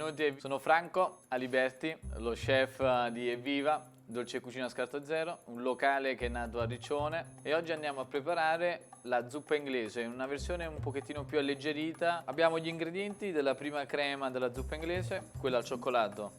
benvenuti. Sono Franco Aliberti, lo chef di Evviva, Dolce Cucina Scarto Zero, un locale che è nato a Riccione, e oggi andiamo a preparare la zuppa inglese, in una versione un pochettino più alleggerita. Abbiamo gli ingredienti della prima crema della zuppa inglese, quella al cioccolato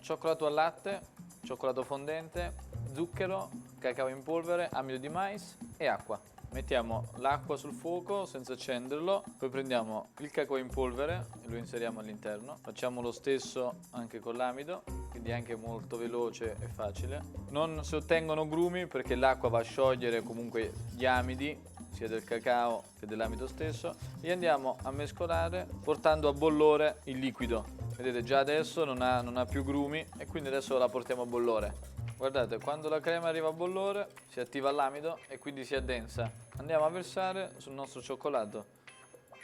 al latte, cioccolato fondente, zucchero, cacao in polvere, amido di mais e acqua. Mettiamo l'acqua sul fuoco senza accenderlo, poi prendiamo il cacao in polvere e lo inseriamo all'interno. Facciamo lo stesso anche con l'amido, quindi è anche molto veloce e facile. Non si ottengono grumi perché l'acqua va a sciogliere comunque gli amidi, sia del cacao che dell'amido stesso, e andiamo a mescolare portando a bollore il liquido. Vedete, già adesso non ha più grumi e quindi adesso la portiamo a bollore. Guardate, quando la crema arriva a bollore si attiva l'amido e quindi si addensa. Andiamo a versare sul nostro cioccolato.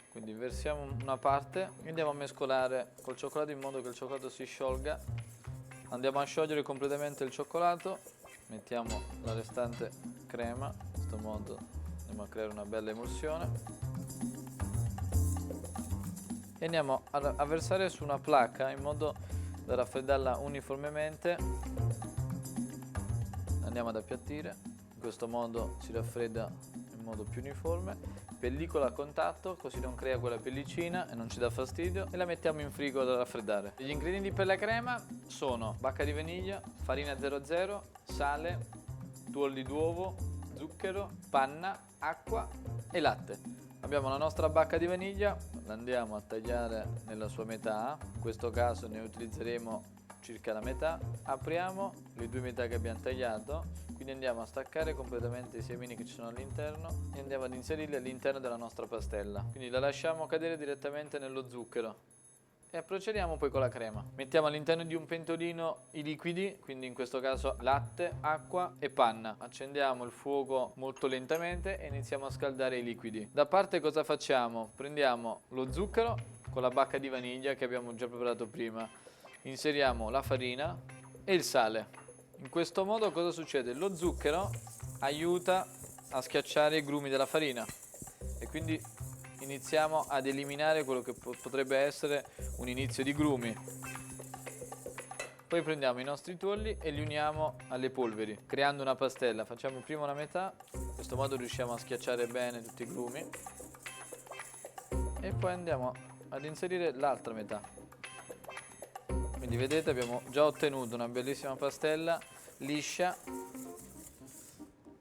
Quindi versiamo una parte e andiamo a mescolare col cioccolato in modo che il cioccolato si sciolga. Andiamo a sciogliere completamente il cioccolato, mettiamo la restante crema, in questo modo andiamo a creare una bella emulsione. E andiamo a versare su una placca in modo da raffreddarla uniformemente. Andiamo ad appiattire, in questo modo si raffredda in modo più uniforme. Pellicola a contatto, così non crea quella pellicina e non ci dà fastidio, e la mettiamo in frigo da raffreddare. Gli ingredienti per la crema sono bacca di vaniglia, farina 00, sale, tuorli d'uovo, zucchero, panna, acqua e latte. Abbiamo la nostra bacca di vaniglia, la andiamo a tagliare nella sua metà, in questo caso ne utilizzeremo circa la metà. Apriamo le due metà che abbiamo tagliato, quindi andiamo a staccare completamente i semini che ci sono all'interno e andiamo ad inserirli all'interno della nostra pastella. Quindi la lasciamo cadere direttamente nello zucchero e procediamo poi con la crema. Mettiamo all'interno di un pentolino i liquidi, quindi in questo caso latte, acqua e panna. Accendiamo il fuoco molto lentamente e iniziamo a scaldare i liquidi. Da parte cosa facciamo? Prendiamo lo zucchero con la bacca di vaniglia che abbiamo già preparato prima, inseriamo la farina e il sale. In questo modo cosa succede? Lo zucchero aiuta a schiacciare i grumi della farina e quindi iniziamo ad eliminare quello che potrebbe essere un inizio di grumi. Poi prendiamo i nostri tuorli e li uniamo alle polveri, creando una pastella. Facciamo prima una metà, in questo modo riusciamo a schiacciare bene tutti i grumi, e poi andiamo ad inserire l'altra metà. Quindi vedete, abbiamo già ottenuto una bellissima pastella liscia,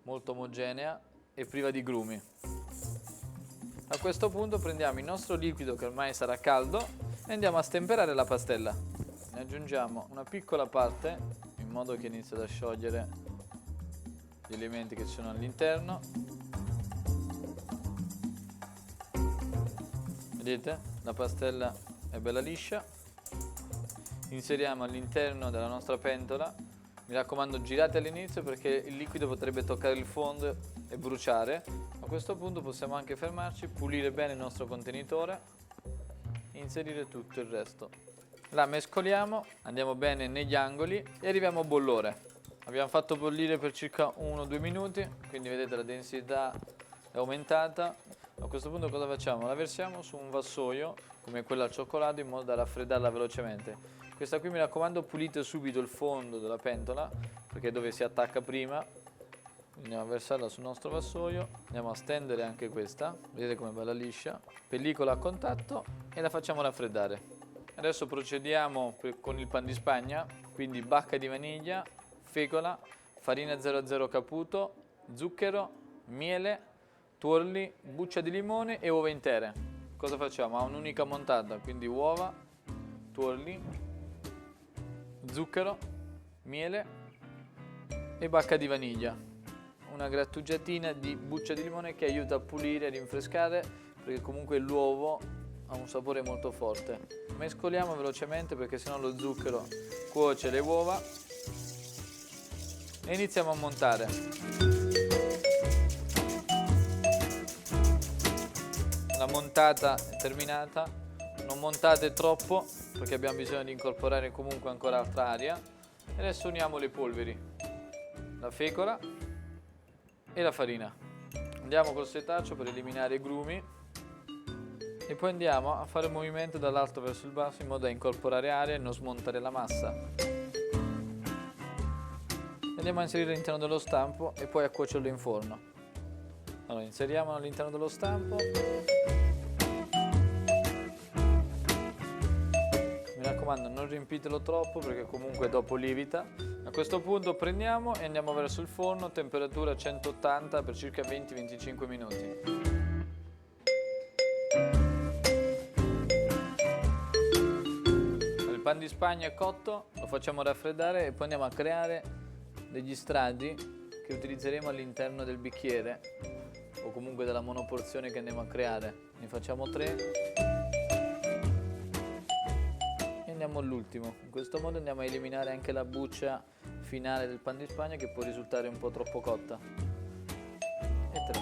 molto omogenea e priva di grumi. A questo punto prendiamo il nostro liquido che ormai sarà caldo e andiamo a stemperare la pastella. Ne aggiungiamo una piccola parte in modo che inizi ad sciogliere gli elementi che ci sono all'interno. Vedete? La pastella è bella liscia. Inseriamo all'interno della nostra pentola. Mi raccomando, girate all'inizio perché il liquido potrebbe toccare il fondo e bruciare. A questo punto possiamo anche fermarci, pulire bene il nostro contenitore e inserire tutto il resto. La mescoliamo, andiamo bene negli angoli e arriviamo a bollore. Abbiamo fatto bollire per circa 1-2 minuti, quindi vedete la densità è aumentata. A questo punto cosa facciamo? La versiamo su un vassoio come quello al cioccolato in modo da raffreddarla velocemente. Questa qui, mi raccomando, pulite subito il fondo della pentola perché è dove si attacca prima. Andiamo a versarla sul nostro vassoio, andiamo a stendere anche questa, vedete com'è bella liscia, pellicola a contatto, e la facciamo raffreddare. Adesso procediamo con il pan di Spagna, quindi bacca di vaniglia, fecola, farina 00 caputo, zucchero, miele, tuorli, buccia di limone e uova intere. Cosa facciamo? Ha un'unica montata, quindi uova, tuorli, zucchero, miele e bacca di vaniglia. Una grattugiatina di buccia di limone che aiuta a pulire e rinfrescare perché comunque l'uovo ha un sapore molto forte. Mescoliamo velocemente perché sennò lo zucchero cuoce le uova e iniziamo a montare. La montata è terminata, non montate troppo perché abbiamo bisogno di incorporare comunque ancora altra aria. E adesso uniamo le polveri, la fecola e la farina. Andiamo col setaccio per eliminare i grumi E poi andiamo a fare il movimento dall'alto verso il basso in modo da incorporare aria e non smontare la massa. Andiamo a inserire all'interno dello stampo e poi a cuocerlo in forno. Allora, inseriamo all'interno dello stampo. Mi raccomando, non riempitelo troppo perché comunque dopo lievita. A questo punto prendiamo e andiamo verso il forno, temperatura 180 per circa 20-25 minuti. Il pan di Spagna è cotto, lo facciamo raffreddare e poi andiamo a creare degli strati che utilizzeremo all'interno del bicchiere o comunque della monoporzione che andiamo a creare. Ne facciamo 3 e andiamo all'ultimo. In questo modo andiamo a eliminare anche la buccia finale del pan di Spagna che può risultare un po' troppo cotta. E 3.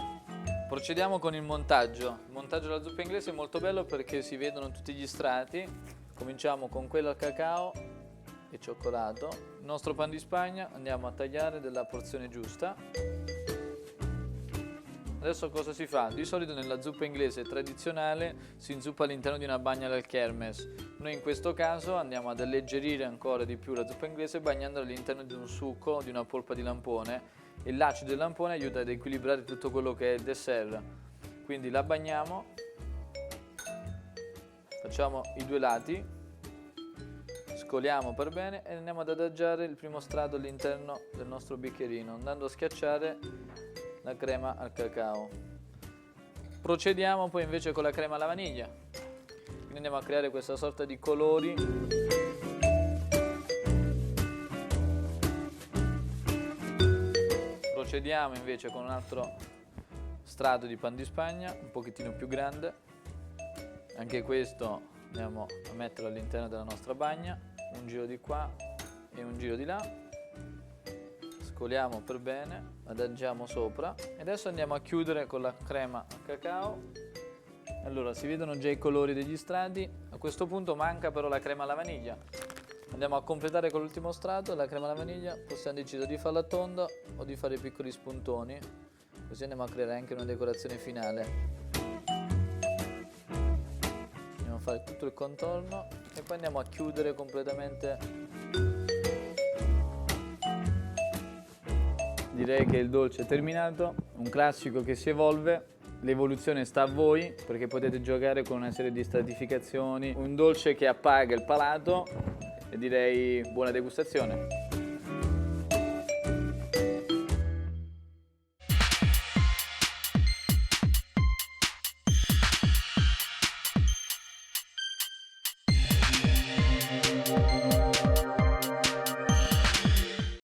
Procediamo con il montaggio. Il montaggio della zuppa inglese è molto bello perché si vedono tutti gli strati. Cominciamo con quello al cacao e cioccolato. Il nostro pan di Spagna andiamo a tagliare della porzione giusta. Adesso cosa si fa? Di solito nella zuppa inglese tradizionale si inzuppa all'interno di una bagna del kermes. Noi in questo caso andiamo ad alleggerire ancora di più la zuppa inglese bagnandola all'interno di un succo, di una polpa di lampone, e l'acido del lampone aiuta ad equilibrare tutto quello che è il dessert. Quindi la bagniamo, facciamo i 2 lati, scoliamo per bene e andiamo ad adagiare il primo strato all'interno del nostro bicchierino, andando a schiacciare la crema al cacao. Procediamo poi invece con la crema alla vaniglia. Quindi andiamo a creare questa sorta di colori. Procediamo invece con un altro strato di pan di Spagna, un pochettino più grande. Anche questo andiamo a metterlo all'interno della nostra bagna, un giro di qua e un giro di là. Scoliamo per bene, adagiamo sopra e adesso andiamo a chiudere con la crema al cacao. Allora, si vedono già i colori degli strati, a questo punto manca però la crema alla vaniglia. Andiamo a completare con l'ultimo strato, la crema alla vaniglia, possiamo decidere di farla tonda o di fare piccoli spuntoni, così andiamo a creare anche una decorazione finale. Andiamo a fare tutto il contorno e poi andiamo a chiudere completamente. Direi che il dolce è terminato, un classico che si evolve, l'evoluzione sta a voi perché potete giocare con una serie di stratificazioni, un dolce che appaga il palato e direi buona degustazione.